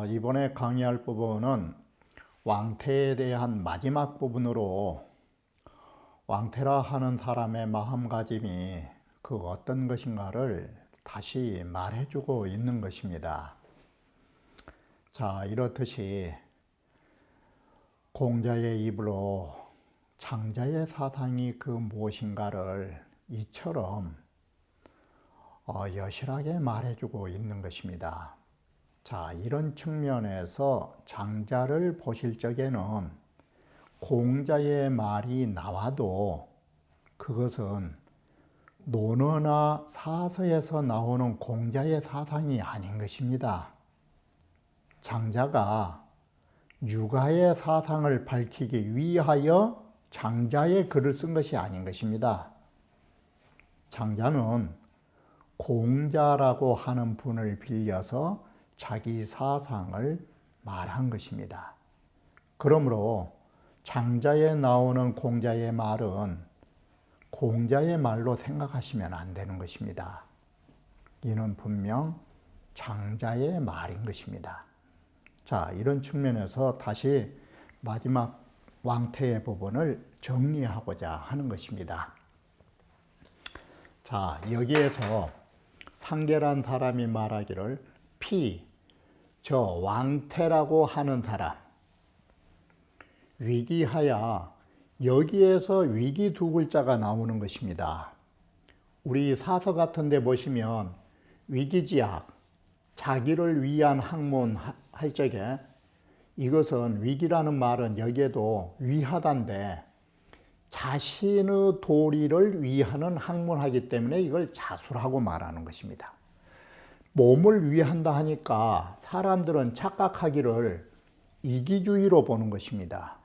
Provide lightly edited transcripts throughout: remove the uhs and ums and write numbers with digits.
이번에 강의할 부분은 왕태에 대한 마지막 부분으로 왕태라 하는 사람의 마음가짐이 그 어떤 것인가를 다시 말해주고 있는 것입니다. 자, 이렇듯이 공자의 입으로 장자의 사상이 그 무엇인가를 이처럼 여실하게 말해주고 있는 것입니다. 자, 이런 측면에서 장자를 보실 적에는 공자의 말이 나와도 그것은 논어나 사서에서 나오는 공자의 사상이 아닌 것입니다. 장자가 유가의 사상을 밝히기 위하여 장자의 글을 쓴 것이 아닌 것입니다. 장자는 공자라고 하는 분을 빌려서 자기 사상을 말한 것입니다. 그러므로 장자에 나오는 공자의 말은 공자의 말로 생각하시면 안 되는 것입니다. 이는 분명 장자의 말인 것입니다. 자, 이런 측면에서 다시 마지막 왕태의 부분을 정리하고자 하는 것입니다. 자, 여기에서 상계란 사람이 말하기를 저 왕태라고 하는 사람, 위기하야, 여기에서 위기 두 글자가 나오는 것입니다. 우리 사서 같은 데 보시면 위기지약, 자기를 위한 학문 할 적에 이것은 위기라는 말은 여기에도 위하단데 자신의 도리를 위하는 학문하기 때문에 이걸 자수라고 말하는 것입니다. 몸을 위한다 하니까 사람들은 착각하기를 이기주의로 보는 것입니다.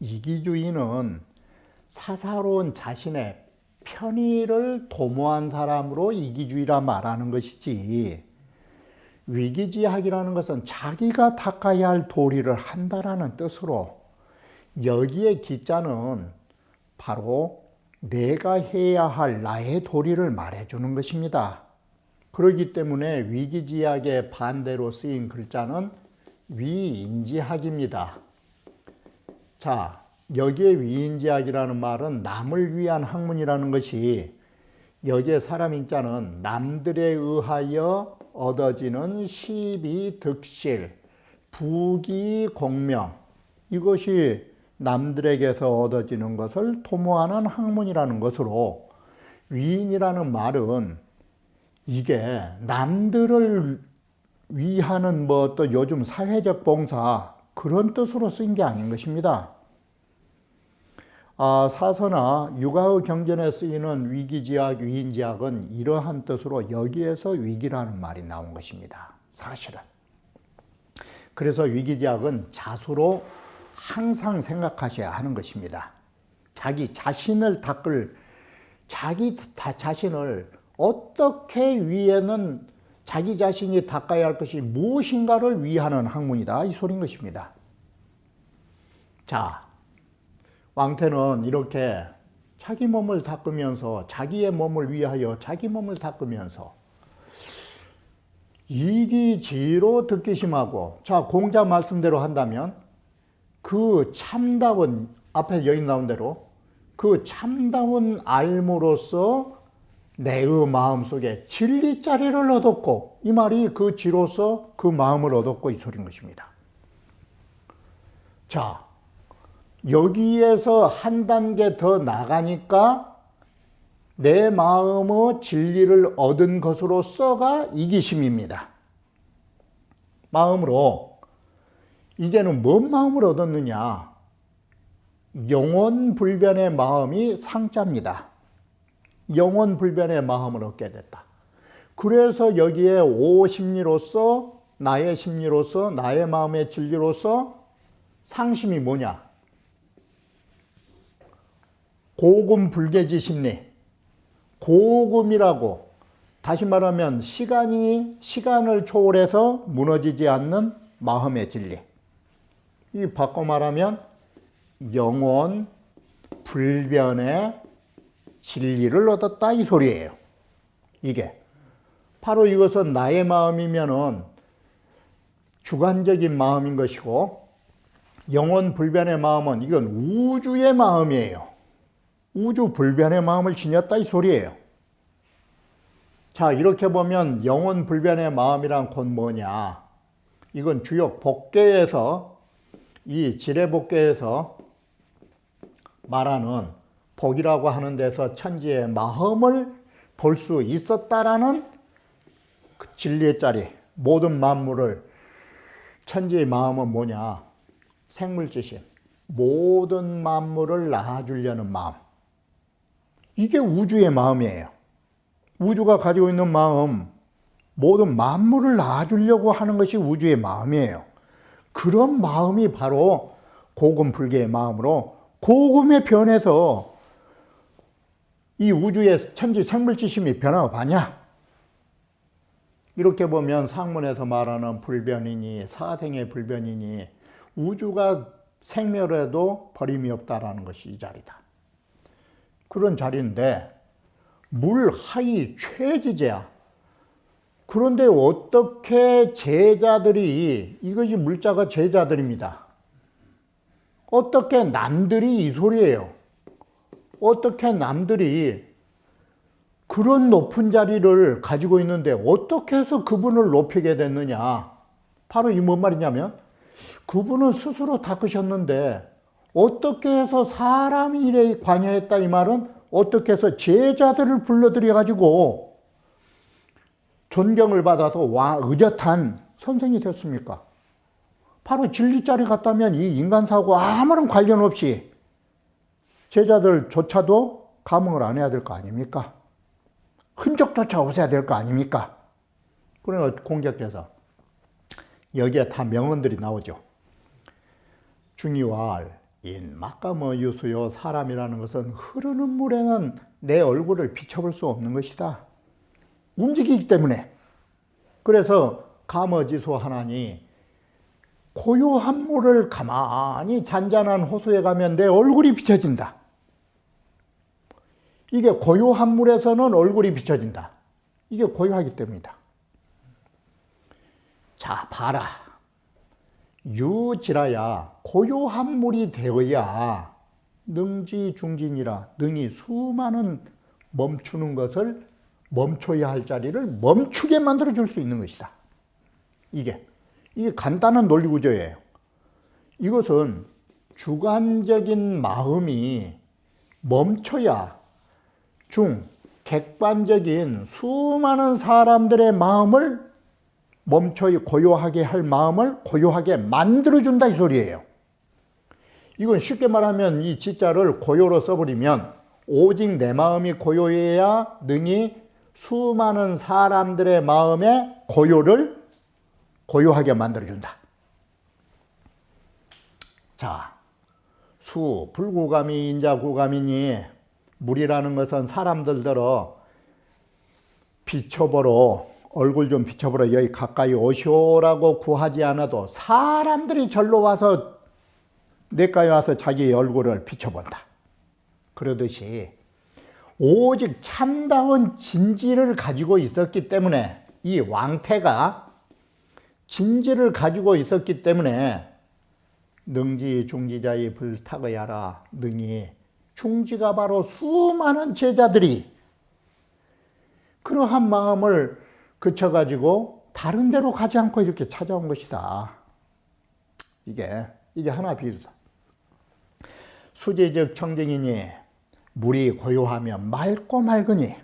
이기주의는 사사로운 자신의 편의를 도모한 사람으로 이기주의라 말하는 것이지, 위기지약이라는 것은 자기가 닦아야 할 도리를 한다라는 뜻으로, 여기에 기자는 바로 내가 해야 할 나의 도리를 말해주는 것입니다. 그렇기 때문에 위기지약의 반대로 쓰인 글자는 위인지학입니다. 자, 여기에 위인지학이라는 말은 남을 위한 학문이라는 것이, 여기에 사람 인자는 남들에 의하여 얻어지는 시비 득실, 부귀 공명, 이것이 남들에게서 얻어지는 것을 도모하는 학문이라는 것으로, 위인이라는 말은 이게 남들을 위하는 또 요즘 사회적 봉사 그런 뜻으로 쓰인 게 아닌 것입니다. 사서나 육아의 경전에 쓰이는 위기지약, 위인지약은 이러한 뜻으로 여기에서 위기라는 말이 나온 것입니다. 사실은. 그래서 위기지약은 자수로 항상 생각하셔야 하는 것입니다. 자기 자신을 닦을, 자기 자신을 어떻게 위에는 자기 자신이 닦아야 할 것이 무엇인가를 위하는 학문이다, 이 소리인 것입니다. 자, 왕태는 이렇게 자기 몸을 닦으면서, 자기의 몸을 위하여 자기 몸을 닦으면서 이기지로 득기심하고, 자, 공자 말씀대로 한다면 그 참다운, 앞에 여기 나온 대로 그 참다운 알므로써 내의 마음속에 진리자리를 얻었고, 이 말이 그 지로서 그 마음을 얻었고, 이 소리인 것입니다. 자, 여기에서 한 단계 더 나가니까 내 마음의 진리를 얻은 것으로서가 이기심입니다. 마음으로, 이제는 뭔 마음을 얻었느냐? 영원불변의 마음이 상자입니다. 영원불변의 마음을 얻게 됐다. 그래서 여기에 오심리로서, 나의 심리로서, 나의 마음의 진리로서 상심이 뭐냐? 고금 불개지 심리. 고금이라고 다시 말하면 시간을 초월해서 무너지지 않는 마음의 진리. 이 바꿔 말하면 영원 불변의 진리를 얻었다 이 소리예요. 이게 바로 이것은 나의 마음이면은 주관적인 마음인 것이고, 영원 불변의 마음은 이건 우주의 마음이에요. 우주 불변의 마음을 지녔다 이 소리예요. 자, 이렇게 보면 영원 불변의 마음이란 곧 뭐냐? 이건 주역 복계에서, 이 지례복계에서 말하는 복이라고 하는 데서 천지의 마음을 볼 수 있었다라는 그 진리의 자리. 모든 만물을, 천지의 마음은 뭐냐? 생물지심. 모든 만물을 낳아주려는 마음. 이게 우주의 마음이에요. 우주가 가지고 있는 마음, 모든 만물을 낳아주려고 하는 것이 우주의 마음이에요. 그런 마음이 바로 고금 불개의 마음으로 고금에 변해서 이 우주의 천지 생물지심이 변화하냐? 이렇게 보면 상문에서 말하는 불변이니 사생의 불변이니 우주가 생멸해도 버림이 없다라는 것이 이 자리다. 그런 자리인데 물 하이 최지제야. 그런데 어떻게 제자들이, 이것이 물자가 제자들입니다. 어떻게 남들이 이 소리예요. 어떻게 남들이 그런 높은 자리를 가지고 있는데 어떻게 해서 그분을 높이게 됐느냐. 바로 이 뭔 말이냐면 그분은 스스로 닦으셨는데 어떻게 해서 사람이 일에 관여했다 이 말은 어떻게 해서 제자들을 불러들여 가지고 존경을 받아서 의젓한 선생이 됐습니까? 바로 진리자리 갔다면 이 인간사하고 아무런 관련 없이 제자들조차도 감흥을 안 해야 될 거 아닙니까? 흔적조차 없어야 될 거 아닙니까? 그러니까 공자께서 여기에 다 명언들이 나오죠. 중이왈 인 막가머 유수요. 사람이라는 것은 흐르는 물에는 내 얼굴을 비춰볼 수 없는 것이다. 움직이기 때문에. 그래서 가머지수 하나니 고요한 물을 가만히 잔잔한 호수에 가면 내 얼굴이 비춰진다. 이게 고요한 물에서는 얼굴이 비춰진다. 이게 고요하기 때문이다. 자, 봐라. 유지라야 고요한 물이 되어야 능지중진이라 능히 수많은 멈추는 것을 멈춰야 할 자리를 멈추게 만들어 줄 수 있는 것이다. 이게 간단한 논리 구조예요. 이것은 주관적인 마음이 멈춰야 객관적인 수많은 사람들의 마음을 고요하게 할 마음을 고요하게 만들어준다 이 소리예요. 이건 쉽게 말하면 이 지자를 고요로 써버리면 오직 내 마음이 고요해야 능히 수많은 사람들의 마음의 고요를 고요하게 만들어준다. 자, 불구감이 인자구감이니 물이라는 것은 사람들더러 비춰보러 얼굴 좀 비춰보라 여기 가까이 오시오라고 구하지 않아도 사람들이 절로 와서 내가에 와서 자기 얼굴을 비춰본다. 그러듯이 오직 참다운 진지를 가지고 있었기 때문에 이 왕태가 진지를 가지고 있었기 때문에 능지 중지자의 불탁의하라. 능히 중지가 바로 수많은 제자들이 그러한 마음을 그쳐가지고 다른 데로 가지 않고 이렇게 찾아온 것이다. 이게 하나 비유다. 수제적 청정이니 물이 고요하면 맑고 맑으니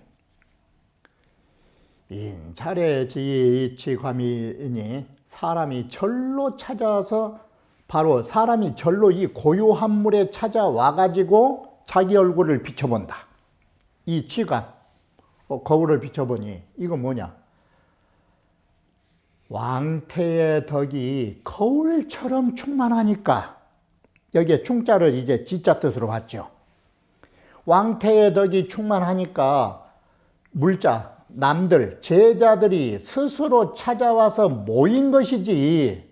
인차례지이치감이니 사람이 절로 찾아와서 바로 사람이 절로 이 고요한 물에 찾아와가지고 자기 얼굴을 비춰본다. 이 치감, 거울을 비춰보니 이건 뭐냐? 왕태의 덕이 거울처럼 충만하니까 여기에 충자를 이제 지자 뜻으로 봤죠. 왕태의 덕이 충만하니까 물자, 남들, 제자들이 스스로 찾아와서 모인 것이지,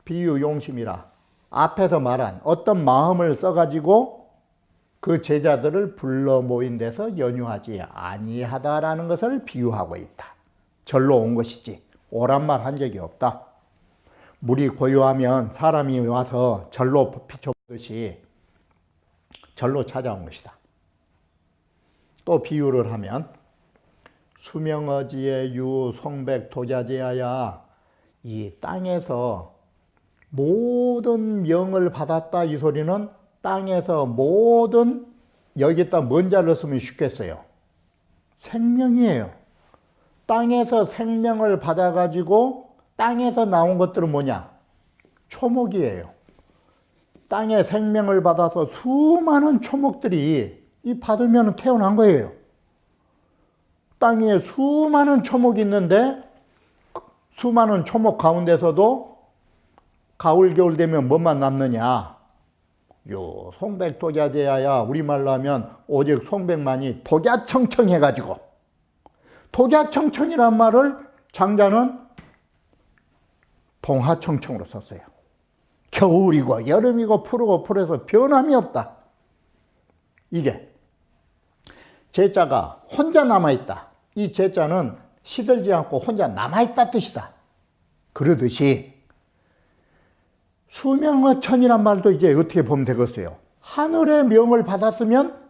비유 용심이라 앞에서 말한 어떤 마음을 써가지고 그 제자들을 불러 모인 데서 연유하지 아니하다라는 것을 비유하고 있다. 절로 온 것이지 오란 말 한 적이 없다. 물이 고요하면 사람이 와서 절로 비춰보듯이 절로 찾아온 것이다. 또 비유를 하면 수명어지의 유 송백 도자제하야, 이 땅에서 모든 명을 받았다 이 소리는 땅에서 모든, 여기다 뭔 자를 쓰면 쉽겠어요? 생명이에요. 땅에서 생명을 받아가지고 땅에서 나온 것들은 뭐냐? 초목이에요. 땅에 생명을 받아서 수많은 초목들이 이 받으면 태어난 거예요. 땅에 수많은 초목이 있는데 수많은 초목 가운데서도 가을 겨울 되면 뭐만 남느냐? 요 송백도자제하야, 우리말로 하면 오직 송백만이 독야청청해가지고, 독야청청이란 말을 장자는 동하청청으로 썼어요. 겨울이고 여름이고 푸르고 푸르서 변함이 없다. 이게 제자가 혼자 남아있다. 이 제자는 시들지 않고 혼자 남아있다 뜻이다. 그러듯이 수명어천이란 말도 이제 어떻게 보면 되겠어요? 하늘의 명을 받았으면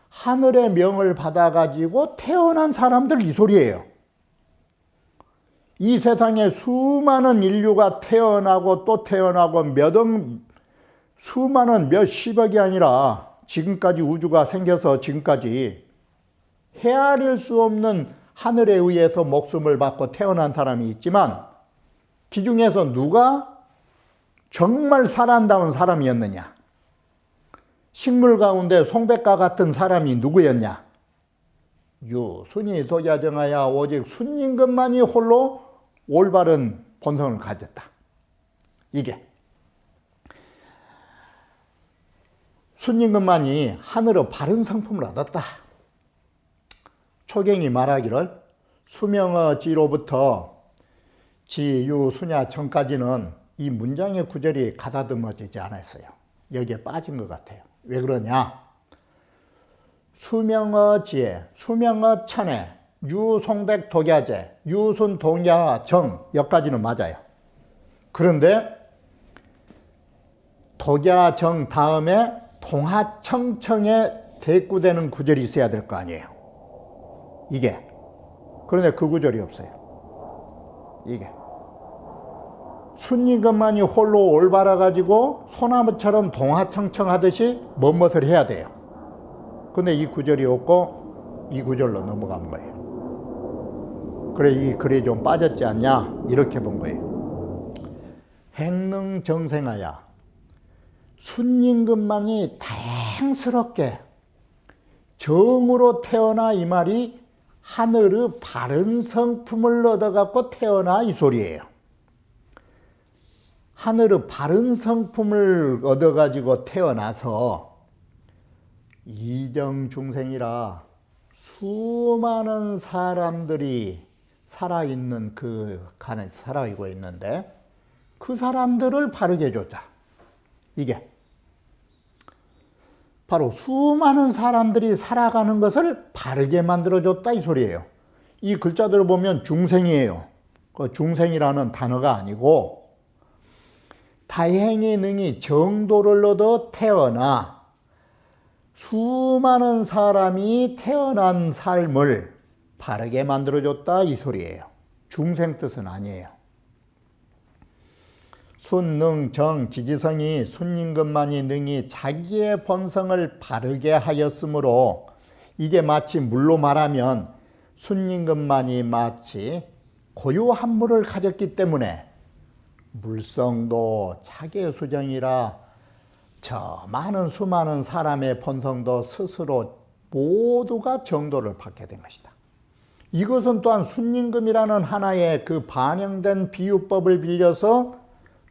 하늘의 명을 받아가지고 태어난 사람들 이 소리예요. 이 세상에 수많은 인류가 태어나고 또 태어나고 수많은 몇십억이 아니라 지금까지 우주가 생겨서 지금까지 헤아릴 수 없는 하늘에 의해서 목숨을 받고 태어난 사람이 있지만 그 중에서 누가 정말 사람다운 사람이었느냐? 식물 가운데 송백과 같은 사람이 누구였냐? 순이 도자정하야, 오직 순임금만이 홀로 올바른 본성을 가졌다. 이게 순임금만이 하늘의 바른 성품을 얻었다. 초경이 말하기를 수명어지로부터 지유수냐청까지는 이 문장의 구절이 가다듬어지지 않았어요. 여기에 빠진 것 같아요. 왜 그러냐? 수명어지에, 수명어천에, 유송백 독야제, 유순 동야정 여기까지는 맞아요. 그런데 독야정 다음에 동하청청에 대꾸되는 구절이 있어야 될 거 아니에요. 이게. 그런데 그 구절이 없어요. 이게. 순임금만이 홀로 올바라가지고 소나무처럼 동하청청하듯이 멋멋을 해야 돼요. 근데 이 구절이 없고 이 구절로 넘어간 거예요. 그래, 이 글이 좀 빠졌지 않냐? 이렇게 본 거예요. 행능정생하야, 순임금만이 다행스럽게 정으로 태어나, 이 말이 하늘의 바른 성품을 얻어갖고 태어나 이 소리예요. 하늘의 바른 성품을 얻어가지고 태어나서 이정중생이라 수많은 사람들이 살아있는 그 칸에 살아있고 있는데 그 사람들을 바르게 해줬다. 이게 바로 수많은 사람들이 살아가는 것을 바르게 만들어줬다 이 소리예요. 이 글자들을 보면 중생이에요. 그 중생이라는 단어가 아니고 다행히 능히 정도를 얻어 태어나 수많은 사람이 태어난 삶을 바르게 만들어줬다 이 소리예요. 중생 뜻은 아니에요. 순능정 기지성이 순임금만이 능히 자기의 본성을 바르게 하였으므로 이게 마치 물로 말하면 순임금만이 마치 고유한 물을 가졌기 때문에 물성도 자기의 수정이라 저 많은 수많은 사람의 본성도 스스로 모두가 정도를 받게 된 것이다. 이것은 또한 순임금이라는 하나의 그 반영된 비유법을 빌려서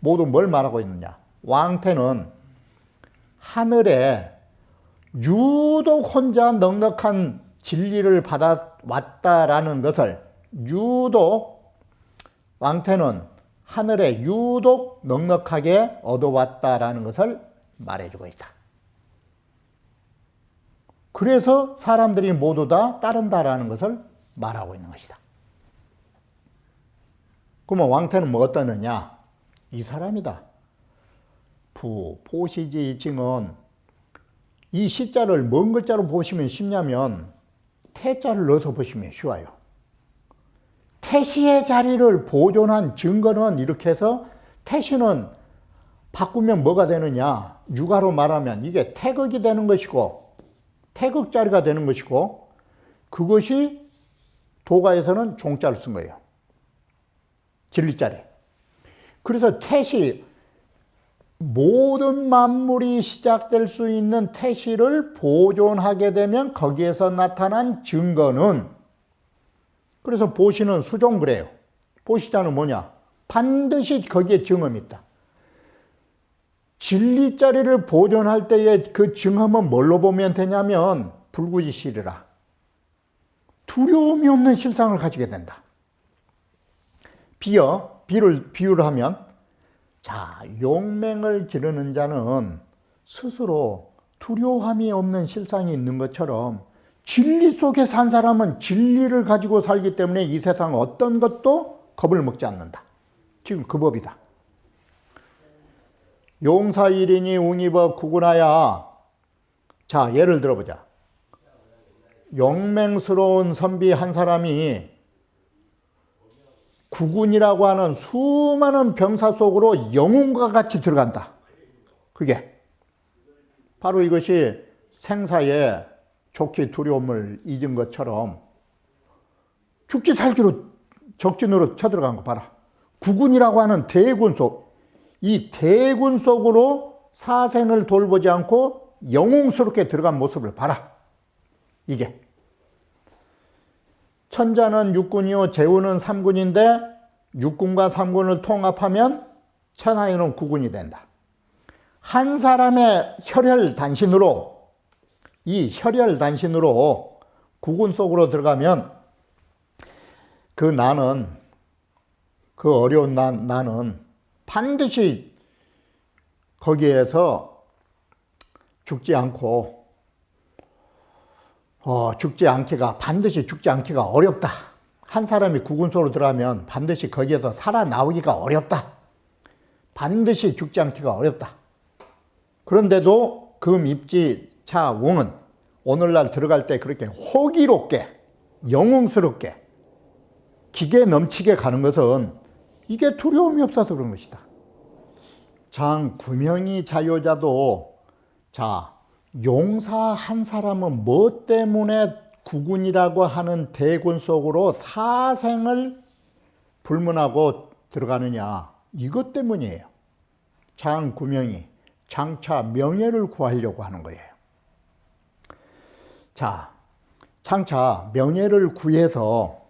모두 뭘 말하고 있느냐? 왕태는 하늘에 유독 혼자 넉넉한 진리를 받아왔다라는 것을 유독 왕태는 하늘에 유독 넉넉하게 얻어왔다라는 것을 말해주고 있다. 그래서 사람들이 모두 다 따른다라는 것을 말하고 있는 것이다. 그러면 왕태는 뭐 어떠느냐? 이 사람이다. 보시지 징은 이 시자를 뭔 글자로 보시면 쉽냐면 태자를 넣어서 보시면 쉬워요. 태시의 자리를 보존한 증거는 이렇게 해서 태시는 바꾸면 뭐가 되느냐? 육아로 말하면 이게 태극이 되는 것이고 태극 자리가 되는 것이고 그것이 도가에서는 종자를 쓴 거예요. 진리자리. 그래서 태시 모든 만물이 시작될 수 있는 태시를 보존하게 되면 거기에서 나타난 증거는 그래서 보시는 수종 그래요. 보시자는 뭐냐? 반드시 거기에 증험이 있다. 진리자리를 보존할 때의 그 증험은 뭘로 보면 되냐면 불구지실이라. 두려움이 없는 실상을 가지게 된다. 비유를 하면 자, 용맹을 기르는 자는 스스로 두려움이 없는 실상이 있는 것처럼 진리 속에 산 사람은 진리를 가지고 살기 때문에 이 세상 어떤 것도 겁을 먹지 않는다. 지금 그 법이다. 용사일이니 웅이버 구군하야. 자, 예를 들어보자. 용맹스러운 선비 한 사람이 구군이라고 하는 수많은 병사 속으로 영웅과 같이 들어간다. 그게 바로 이것이 생사의 좋기 두려움을 잊은 것처럼 죽지 살기로 적진으로 쳐들어간 거 봐라. 구군이라고 하는 대군 속, 이 대군 속으로 사생을 돌보지 않고 영웅스럽게 들어간 모습을 봐라. 이게 천자는 육군이요 재우는 삼군인데 육군과 삼군을 통합하면 천하에는 구군이 된다. 한 사람의 혈혈단신으로 이 혈혈단신으로 구군 속으로 들어가면 그 나는 그 어려운 나는 반드시 거기에서 죽지 않고 반드시 죽지 않기가 어렵다. 한 사람이 구군 속으로 들어가면 반드시 거기에서 살아나오기가 어렵다. 반드시 죽지 않기가 어렵다. 그런데도 그 입지차 웅은 오늘날 들어갈 때 그렇게 호기롭게 영웅스럽게 기계 넘치게 가는 것은 이게 두려움이 없어서 그런 것이다. 장 구명이 자효자도 자 용사 한 사람은 뭐 때문에 구군이라고 하는 대군 속으로 사생을 불문하고 들어가느냐? 이것 때문이에요. 장 구명이 장차 명예를 구하려고 하는 거예요. 자, 장차 명예를 구해서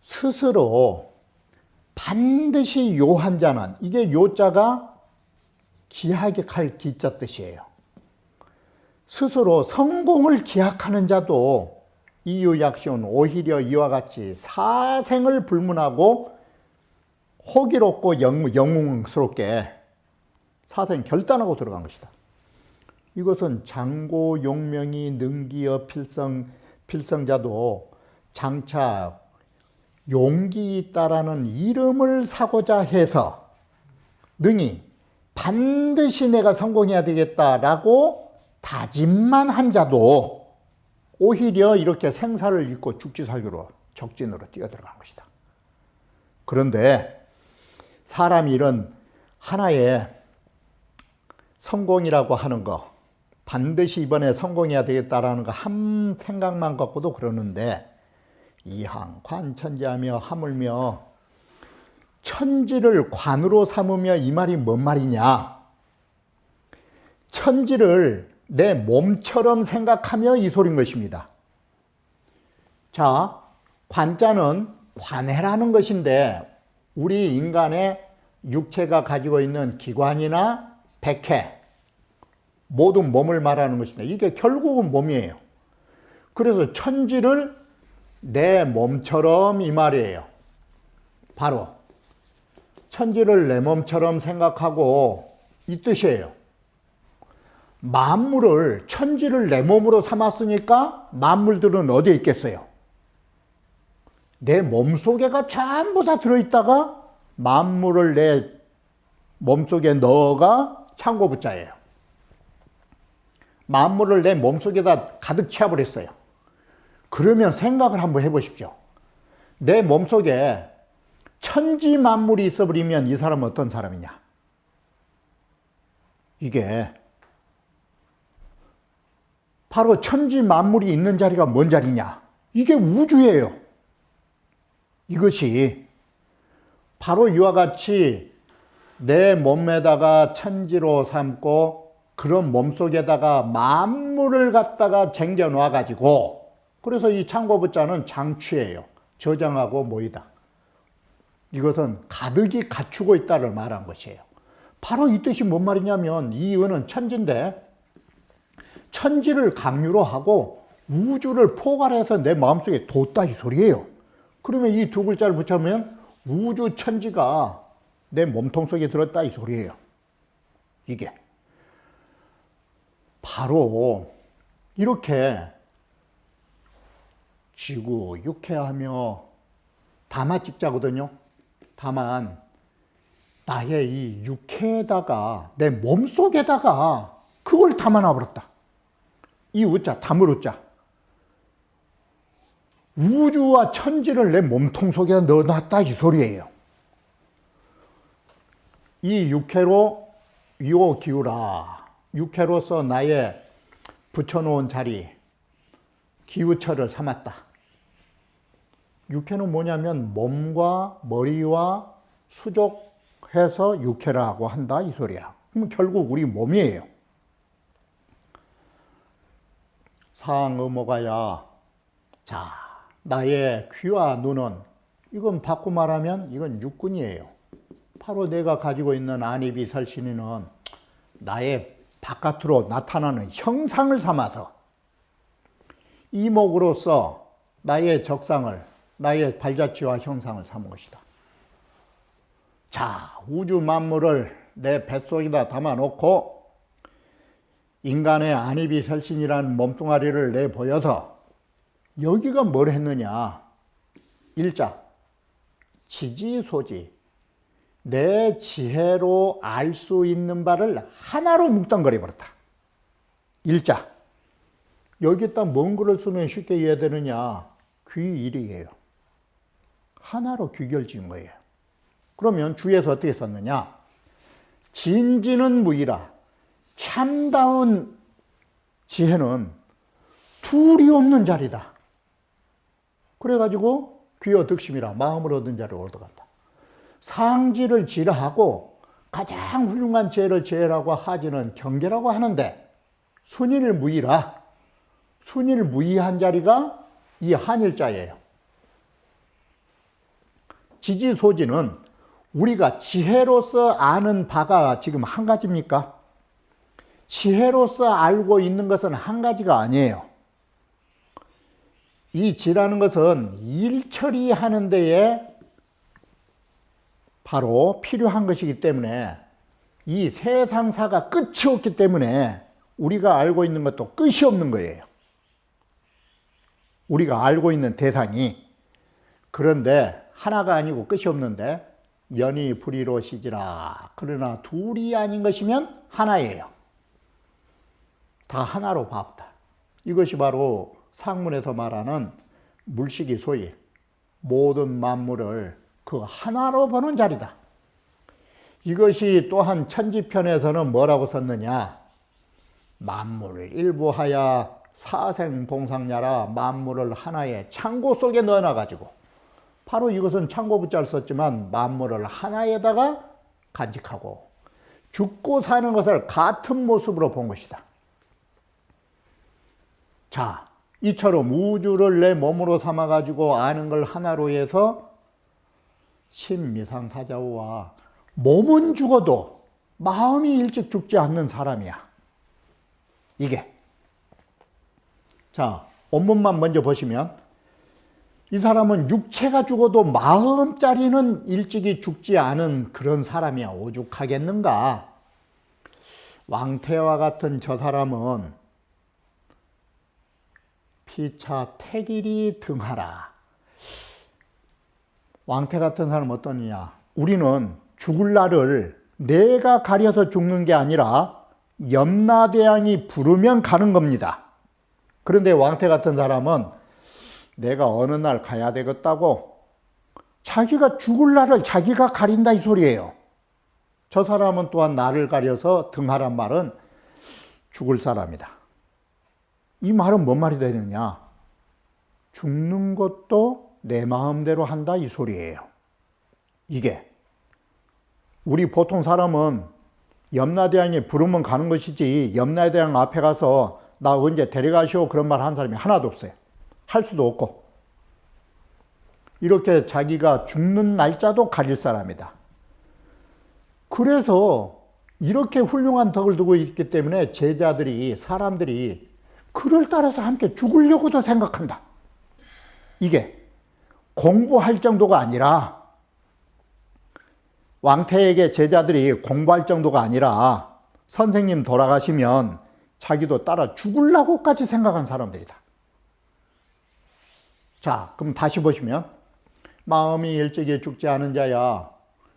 스스로 반드시 요한 자는 이게 요자가 기하게 칼 기자 뜻이에요. 스스로 성공을 기약하는 자도 이유약시온 오히려 이와 같이 사생을 불문하고 호기롭고 영웅스럽게 사생 결단하고 들어간 것이다. 이것은 장고 용명이 능기여 필성자도 장차 용기 있다라는 이름을 사고자 해서 능히 반드시 내가 성공해야 되겠다라고 다짐만 한 자도 오히려 이렇게 생사를 잃고 죽지 살기로 적진으로 뛰어들어간 것이다. 그런데 사람이 이런 하나의 성공이라고 하는 거 반드시 이번에 성공해야 되겠다라는 거 한 생각만 갖고도 그러는데 이항 관천지하며 하물며 천지를 관으로 삼으며 이 말이 뭔 말이냐? 천지를 내 몸처럼 생각하며 이 소린 것입니다. 자, 관자는 관해라는 것인데 우리 인간의 육체가 가지고 있는 기관이나 백회 모든 몸을 말하는 것입니다. 이게 결국은 몸이에요. 그래서 천지를 내 몸처럼 이 말이에요. 바로 천지를 내 몸처럼 생각하고 이 뜻이에요. 만물을, 천지를 내 몸으로 삼았으니까 만물들은 어디에 있겠어요? 내 몸속에가 전부 다 들어있다가 만물을 내 몸속에 넣어가 창고부자예요. 만물을 내 몸속에다 가득 채워버렸어요. 그러면 생각을 한번 해보십시오. 내 몸속에 천지 만물이 있어버리면 이 사람은 어떤 사람이냐? 이게 바로 천지 만물이 있는 자리가 뭔 자리냐? 이게 우주예요. 이것이 바로 이와 같이 내 몸에다가 천지로 삼고 그런 몸속에다가 만물을 갖다가 쟁겨 놔가지고, 그래서 이 창고부자는 장취예요. 저장하고 모이다. 이것은 가득히 갖추고 있다를 말한 것이에요. 바로 이 뜻이 뭔 말이냐면, 이 은은 천지인데 천지를 강유로 하고 우주를 포괄해서 내 마음속에 뒀다 이 소리예요. 그러면 이 두 글자를 붙여보면 우주 천지가 내 몸통 속에 들었다 이 소리예요. 이게 바로 이렇게 지구 육해하며 담아 찍자거든요. 다만 나의 이 육해에다가 내 몸속에다가 그걸 담아놔 버렸다. 이 우자, 담을 우자. 우주와 천지를 내 몸통 속에 넣어놨다 이 소리예요. 이 육해로 위오 기우라. 육해로서 나의 붙여놓은 자리, 기우처를 삼았다. 육해는 뭐냐면 몸과 머리와 수족해서 육해라고 한다 이 소리야. 그럼 결국 우리 몸이에요. 상의모가야. 자, 나의 귀와 눈은, 이건 바꿔 말하면 이건 육군이에요. 바로 내가 가지고 있는 안입이 설신이는 나의 바깥으로 나타나는 형상을 삼아서 이목으로서 나의 적상을, 나의 발자취와 형상을 삼은 것이다. 자, 우주 만물을 내 뱃속에다 담아놓고 인간의 안입이 설신이라는 몸뚱아리를 내보여서 여기가 뭘 했느냐? 일자, 지지소지, 내 지혜로 알 수 있는 바를 하나로 뭉뚱거려버렸다. 일자, 여기에다 뭔 글을 쓰면 쉽게 이해되느냐? 귀일이에요. 하나로 귀결지은 거예요. 그러면 주에서 어떻게 썼느냐? 진지는 무이라. 참다운 지혜는 둘이 없는 자리다. 그래가지고 귀여 득심이라 마음을 얻은 자를 얻어간다. 상지를 지라하고 가장 훌륭한 지혜를 지혜라고 하지는 경계라고 하는데, 순일 무이라. 순일 무이한 자리가 이 한일자예요. 지지소지는 우리가 지혜로서 아는 바가 지금 한 가지입니까? 지혜로서 알고 있는 것은 한 가지가 아니에요. 이 지라는 것은 일 처리하는 데에 바로 필요한 것이기 때문에 이 세상사가 끝이 없기 때문에 우리가 알고 있는 것도 끝이 없는 거예요. 우리가 알고 있는 대상이. 그런데 하나가 아니고 끝이 없는데 연이 불이로시지라. 그러나 둘이 아닌 것이면 하나예요. 다 하나로 봤다. 이것이 바로 상문에서 말하는 물식이 소위 모든 만물을 그 하나로 보는 자리다. 이것이 또한 천지편에서는 뭐라고 썼느냐? 만물을 일부하여 사생동상야라. 만물을 하나의 창고 속에 넣어놔가지고, 바로 이것은 창고부자를 썼지만 만물을 하나에다가 간직하고 죽고 사는 것을 같은 모습으로 본 것이다. 자, 이처럼 우주를 내 몸으로 삼아가지고 아는 걸 하나로 해서 신미상사자우와 몸은 죽어도 마음이 일찍 죽지 않는 사람이야. 이게. 자, 원문만 먼저 보시면 이 사람은 육체가 죽어도 마음자리는 일찍이 죽지 않은 그런 사람이야. 오죽하겠는가. 왕태와 같은 저 사람은 피차 태길이 등하라. 왕태 같은 사람은 어떠느냐. 우리는 죽을 날을 내가 가려서 죽는 게 아니라 염라대왕이 부르면 가는 겁니다. 그런데 왕태 같은 사람은 내가 어느 날 가야 되겠다고 자기가 죽을 날을 자기가 가린다 이 소리예요. 저 사람은 또한 나를 가려서 등하란 말은 죽을 사람이다. 이 말은 뭔 말이 되느냐. 죽는 것도 내 마음대로 한다 이 소리예요. 이게 우리 보통 사람은 염라대왕이 부르면 가는 것이지 염라대왕 앞에 가서 나 언제 데려가시오 그런 말 하는 사람이 하나도 없어요. 할 수도 없고. 이렇게 자기가 죽는 날짜도 가릴 사람이다. 그래서 이렇게 훌륭한 덕을 두고 있기 때문에 제자들이, 사람들이 그를 따라서 함께 죽으려고도 생각한다. 이게 공부할 정도가 아니라, 왕태에게 제자들이 공부할 정도가 아니라 선생님 돌아가시면 자기도 따라 죽으려고까지 생각한 사람들이다. 자, 그럼 다시 보시면 마음이 일찍이 죽지 않은 자야.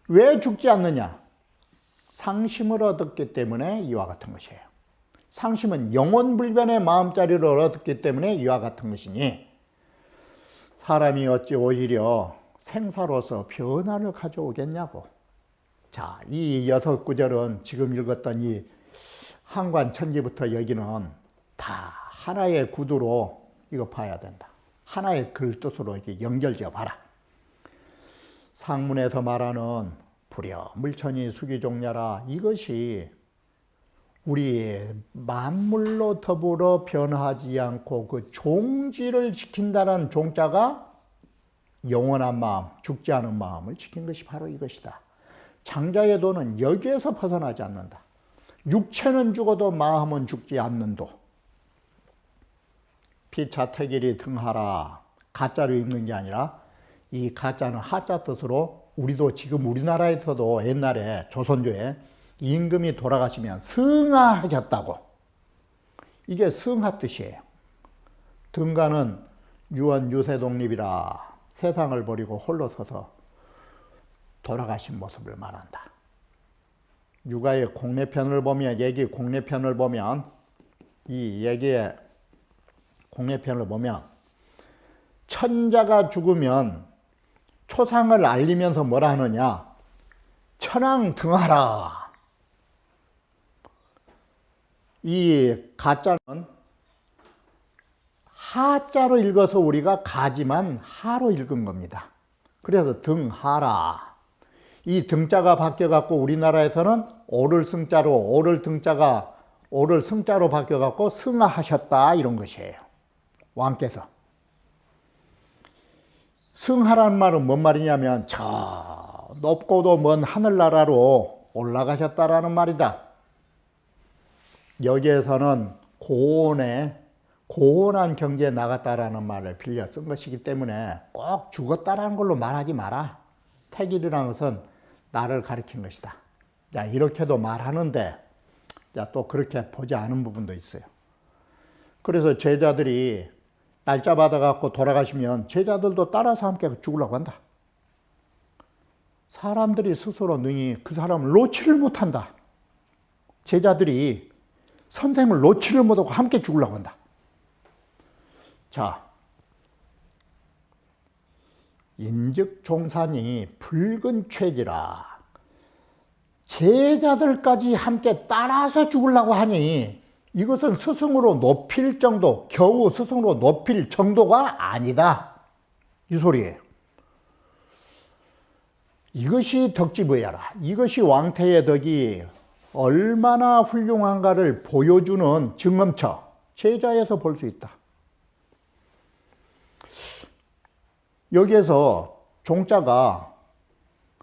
왜 죽지 않느냐? 상심을 얻었기 때문에 이와 같은 것이에요. 상심은 영원불변의 마음자리를 얻었기 때문에 이와 같은 것이니 사람이 어찌 오히려 생사로서 변화를 가져오겠냐고. 자, 이 6구절은 지금 읽었던 이 한관천지부터 여기는 다 하나의 구두로 이거 봐야 된다. 하나의 글뜻으로 이렇게 연결지어 봐라. 상문에서 말하는 불여 물천이 수기종려라, 이것이 우리 만물로 더불어 변하지 않고 그 종지를 지킨다는 종자가 영원한 마음, 죽지 않은 마음을 지킨 것이 바로 이것이다. 장자의 도는 여기에서 벗어나지 않는다. 육체는 죽어도 마음은 죽지 않는 도. 피차 태길이 등하라. 가짜로 읽는 게 아니라 이 가짜는 하자 뜻으로 우리도 지금 우리나라에서도 옛날에 조선조에 임금이 돌아가시면 승하하셨다고. 이게 승하 뜻이에요. 등가는 유언 유세독립이라 세상을 버리고 홀로 서서 돌아가신 모습을 말한다. 유가의 공내편을 보면, 얘기 공내편을 보면, 이 얘기의 공내편을 보면 천자가 죽으면 초상을 알리면서 뭐라 하느냐. 천왕 등하라. 이 가짜는 하자로 읽어서 우리가 가지만 하로 읽은 겁니다. 그래서 등하라. 이 등자가 바뀌어갖고 우리나라에서는 오를 승자로, 오를 등자가 오를 승자로 바뀌어갖고 승하하셨다 이런 것이에요. 왕께서. 승하라는 말은 뭔 말이냐면 저 높고도 먼 하늘나라로 올라가셨다라는 말이다. 여기에서는 고온한 경지에 나갔다라는 말을 빌려 쓴 것이기 때문에 꼭 죽었다라는 걸로 말하지 마라. 태길이라는 것은 나를 가리킨 것이다. 야, 이렇게도 말하는데 야, 또 그렇게 보지 않은 부분도 있어요. 그래서 제자들이 날짜 받아갖고 돌아가시면 제자들도 따라서 함께 죽으려고 한다. 사람들이 스스로 능히 그 사람을 놓지를 못한다. 제자들이 선생을 놓지를 못하고 함께 죽으려고 한다. 자, 인즉 종산이 붉은 죄지라. 제자들까지 함께 따라서 죽으려고 하니 이것은 스승으로 높일 정도, 겨우 스승으로 높일 정도가 아니다. 이 소리예요. 이것이 덕지부야라. 이것이 왕태의 덕이 얼마나 훌륭한가를 보여주는 증언처, 제자에서 볼 수 있다. 여기에서 종자가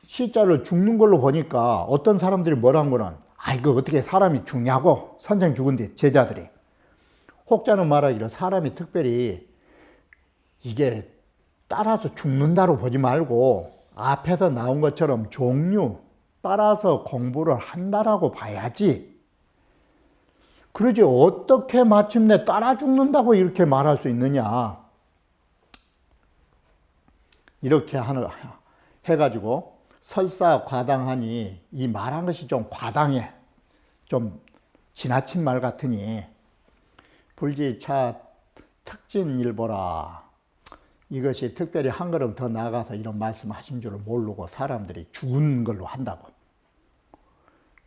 시자를 죽는 걸로 보니까 어떤 사람들이 뭐란 거는 아, 이거 어떻게 사람이 죽냐고, 선생 죽은데 제자들이 혹자는 말하기를 사람이 특별히 이게 따라서 죽는다로 보지 말고 앞에서 나온 것처럼 종류 따라서 공부를 한다라고 봐야지. 그러지 어떻게 마침내 따라 죽는다고 이렇게 말할 수 있느냐. 이렇게 해가지고 설사 과당하니 이 말한 것이 좀 과당해. 좀 지나친 말 같으니 불지차 특진일보라. 이것이 특별히 한 걸음 더 나아가서 이런 말씀하신 줄을 모르고 사람들이 죽은 걸로 한다고.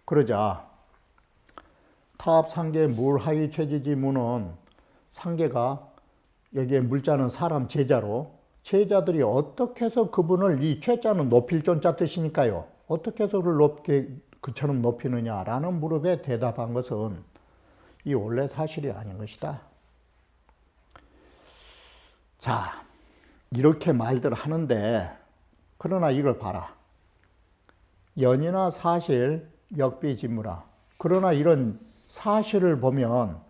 그러자 타합상계 물하위 최지지문은 상계가 여기에 물자는 사람 제자로 제자들이 어떻게 해서 그분을 이 최자는 높일 존자 뜻이니까요. 어떻게 해서 그를 높게 그처럼 높이느냐라는 무릎에 대답한 것은 이 원래 사실이 아닌 것이다. 자, 이렇게 말들 하는데 그러나 이걸 봐라. 연이나 사실 역비지무라. 그러나 이런 사실을 보면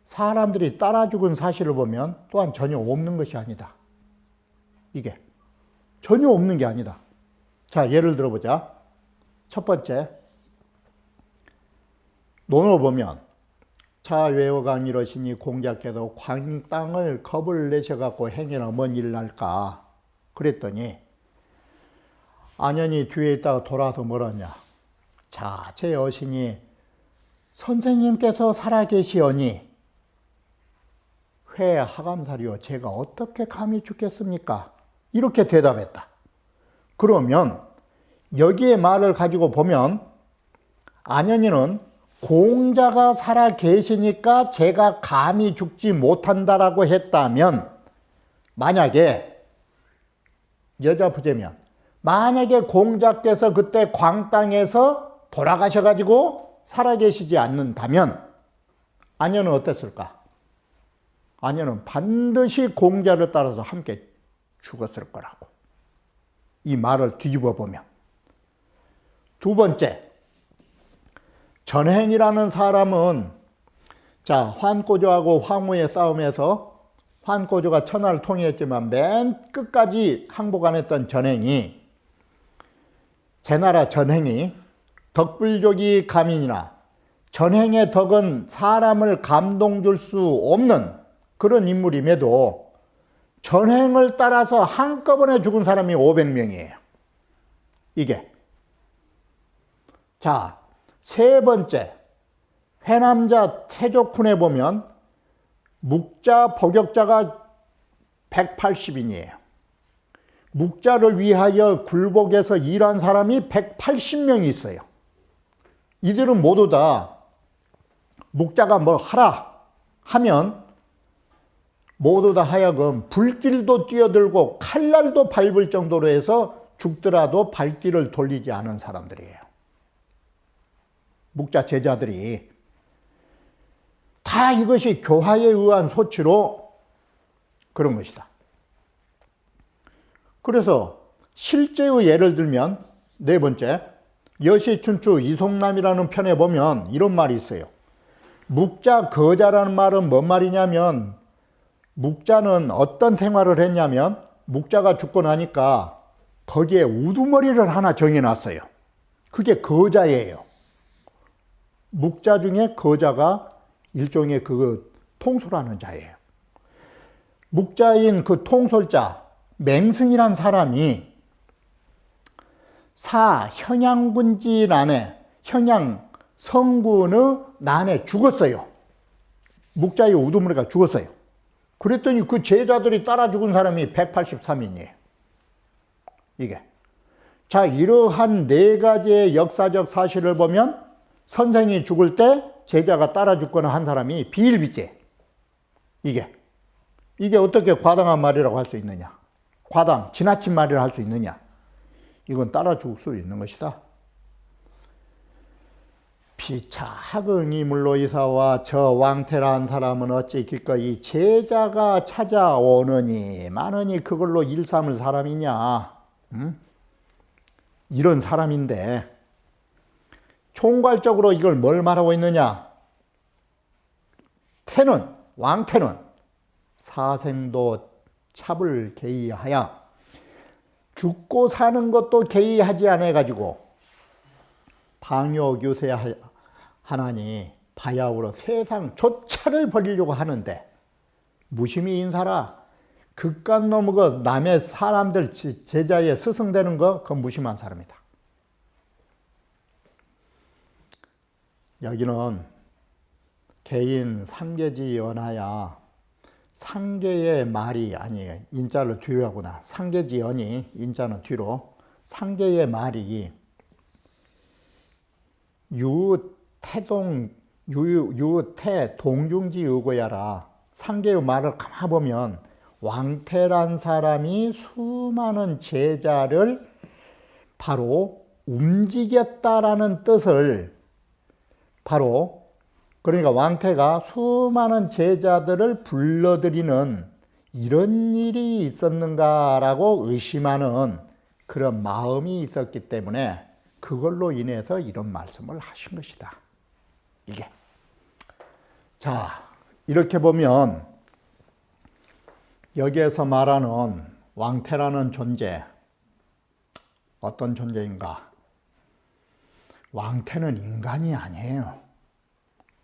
사람들이 따라 죽은 사실을 보면 또한 전혀 없는 것이 아니다. 이게 전혀 없는 게 아니다. 자, 예를 들어보자. 첫 번째, 논어 보면 자외어강 이러시니 공자께서 광땅을 겁을 내셔갖고 행여나 뭔 일 날까 그랬더니 안연히 뒤에 있다가 돌아서 뭐라냐. 자, 제 여신이 선생님께서 살아계시오니 회 하감사리요 제가 어떻게 감히 죽겠습니까? 이렇게 대답했다. 그러면 여기에 말을 가지고 보면 안연이는 공자가 살아 계시니까 제가 감히 죽지 못한다라고 했다면 만약에 여자 부제면 만약에 공자께서 그때 광땅에서 돌아가셔가지고 살아 계시지 않는다면 안연은 어땠을까? 안연은 반드시 공자를 따라서 함께 죽었을 거라고. 이 말을 뒤집어 보면. 두 번째, 전행이라는 사람은 자 환꼬조하고 황후의 싸움에서 환꼬조가 천하를 통일했지만 맨 끝까지 항복 안 했던 전행이 제나라 전행이 덕불족이 가민이나 전행의 덕은 사람을 감동 줄 수 없는 그런 인물임에도 전행을 따라서 한꺼번에 죽은 사람이 500명이에요. 이게. 자, 세 번째, 회남자 태조쿤에 보면 묵자, 복역자가 180인이에요. 묵자를 위하여 굴복해서 일한 사람이 180명이 있어요. 이들은 모두 다 묵자가 뭐 하라 하면 모두 다 하여금 불길도 뛰어들고 칼날도 밟을 정도로 해서 죽더라도 발길을 돌리지 않은 사람들이에요. 묵자 제자들이 다 이것이 교화에 의한 소치로 그런 것이다. 그래서 실제의 예를 들면 네 번째, 여시춘추 이송남이라는 편에 보면 이런 말이 있어요. 묵자 거자라는 말은 뭔 말이냐면 묵자는 어떤 생활을 했냐면 묵자가 죽고 나니까 거기에 우두머리를 하나 정해놨어요. 그게 거자예요. 묵자 중에 거자가 일종의 그 통솔하는 자예요. 묵자인 그 통솔자 맹승이란 사람이 현양군지 난에 현양 성군의 난에 죽었어요. 묵자의 우두머리가 죽었어요. 그랬더니 그 제자들이 따라 죽은 사람이 183인이에요. 이게. 자, 이러한 네 가지의 역사적 사실을 보면 선생이 죽을 때 제자가 따라 죽거나 한 사람이 비일비재. 이게 어떻게 과당한 말이라고 할 수 있느냐. 과당, 지나친 말이라 할 수 있느냐. 이건 따라 죽을 수 있는 것이다. 피차 학응이 물로 이사와 저 왕태라는 사람은 어찌 기꺼이 제자가 찾아오느니 많으니 그걸로 일 삼을 사람이냐. 응? 이런 사람인데 총괄적으로 이걸 뭘 말하고 있느냐. 태는 왕태는 사생도 찹을 개의하여 죽고 사는 것도 개의하지 않아가지고 방요규세하나니 바야흐로 세상조차를 버리려고 하는데 무심히 인사라. 그깟 놈의 그 남의 사람들 제자에 스승되는 거 그건 무심한 사람이다. 여기는 개인 상계지 연하야. 상계의 말이 아니에요. 인자를 뒤로 하구나. 상계지 연이 인자는 뒤로. 상계의 말이 유태 동중지 의고야라. 상계의 말을 가만 보면 왕태란 사람이 수많은 제자를 바로 움직였다라는 뜻을 바로 그러니까 왕태가 수많은 제자들을 불러들이는 이런 일이 있었는가라고 의심하는 그런 마음이 있었기 때문에 그걸로 인해서 이런 말씀을 하신 것이다. 이게. 자, 이렇게 보면 여기에서 말하는 왕태라는 존재, 어떤 존재인가? 왕태는 인간이 아니에요.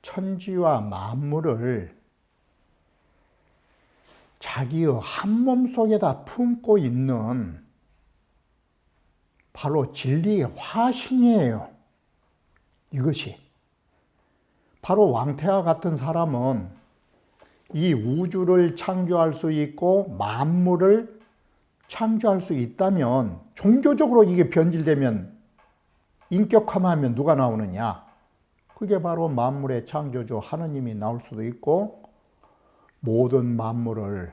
천지와 만물을 자기의 한 몸 속에다 품고 있는 바로 진리의 화신이에요. 이것이. 바로 왕태와 같은 사람은 이 우주를 창조할 수 있고 만물을 창조할 수 있다면 종교적으로 이게 변질되면 인격화하면 누가 나오느냐? 그게 바로 만물의 창조주 하느님이 나올 수도 있고 모든 만물을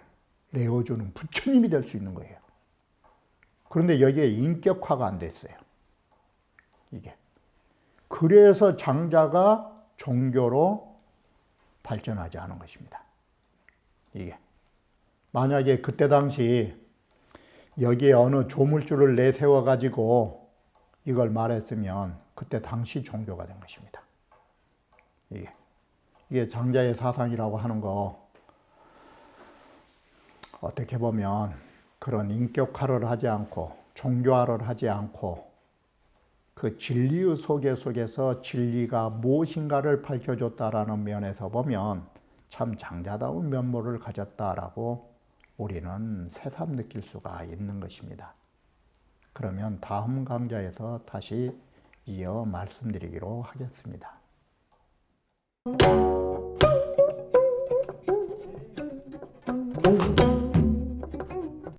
내어주는 부처님이 될 수 있는 거예요. 그런데 여기에 인격화가 안 됐어요. 이게. 그래서 장자가 종교로 발전하지 않은 것입니다. 이게. 만약에 그때 당시 여기에 어느 조물주를 내세워 가지고 이걸 말했으면 그때 당시 종교가 된 것입니다. 이게 장자의 사상이라고 하는 거 어떻게 보면 그런 인격화를 하지 않고 종교화를 하지 않고 그 진리의 속에서 진리가 무엇인가를 밝혀줬다라는 면에서 보면 참 장자다운 면모를 가졌다라고 우리는 새삼 느낄 수가 있는 것입니다. 그러면 다음 강좌에서 다시 이어 말씀드리기로 하겠습니다.